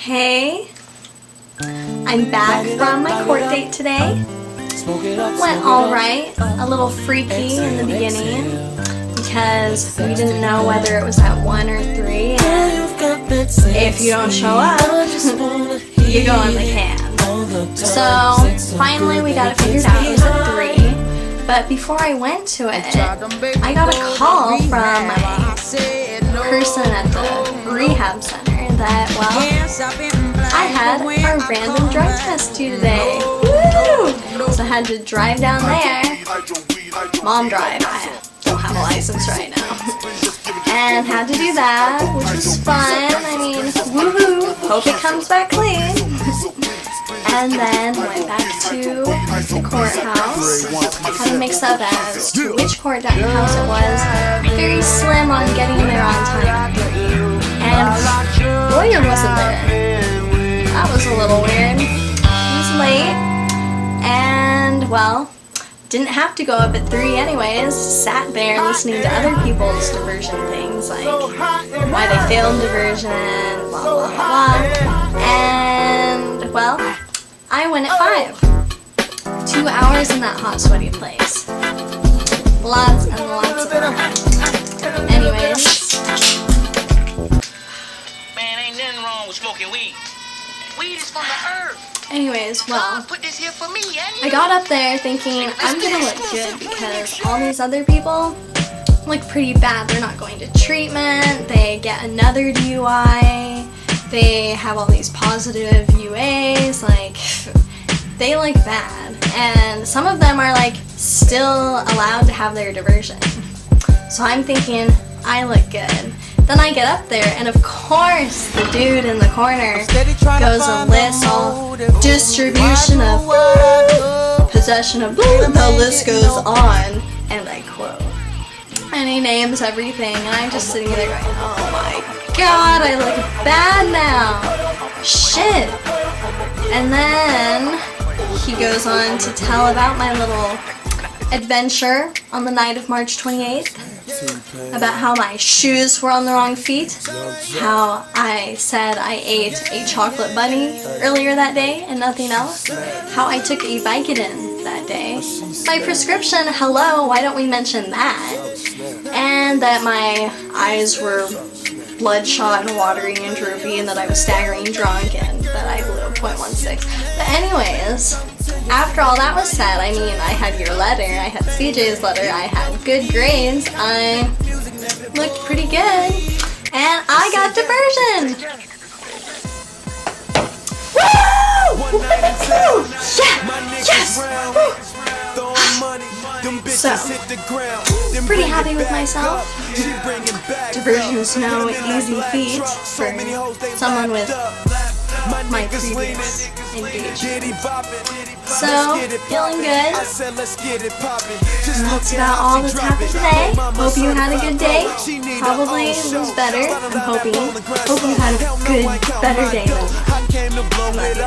Hey, I'm back from my court date today. Went alright, a little freaky in the beginning because we didn't know whether it was at 1 or 3, and if you don't show up, you go in the can. So finally we got it figured out. It was at 3, but before I went to it, I got a call from my person at the rehab center that, well, I had a random drug test due today. Woo! So I had to drive down there. Mom drive. I don't have a license right now. And had to do that, which was fun. I mean, woohoo! Hope it comes back clean. And then went back to the courthouse. Had to mix up as to which courthouse it was. Very slim on getting there on time. And lawyer wasn't there. That was a little weird. He was late. And, well, didn't have to go up at 3 anyways. Sat there listening to other people's diversion things, like why they failed diversion, blah, blah, blah. And, well, I went at 5. 2 hours in that hot, sweaty place. Lots and lots of fun. Anyways. Man, ain't nothing wrong with smoking weed. Weed is from the earth. Anyways, well, put this here for me, I got up there thinking I'm gonna look good because all these other people look pretty bad. They're not going to treatment, they get another DUI, they have all these positive UAs, like, they look bad. And some of them are, like, still allowed to have their diversion. So I'm thinking, I look good. Then I get up there, and of course, the dude in the corner goes and lists all distribution of possession of, the list goes on, and I quote. And he names everything, and I'm just sitting there going, oh my god, I look bad now. Shit. And then he goes on to tell about my little adventure on the night of March 28th. About how my shoes were on the wrong feet, how I said I ate a chocolate bunny earlier that day and nothing else, how I took a Vicodin that day, my prescription, hello, why don't we mention that, and that my eyes were bloodshot and watery and droopy and that I was staggering drunk and that I blew a .16. But anyways, after all that was said, I mean, I had your letter, I had CJ's letter, I had good grades, I looked pretty good, and I got diversion! Woo! Woo! Yeah! Yes! Woo! So, pretty happy with myself. Diversion is no easy feat for someone with my previous engagement. So, feeling good. And that's about all that's happened today. Hope you had a good day. Probably was better. I'm hoping. Hope you had a good, better day than mine.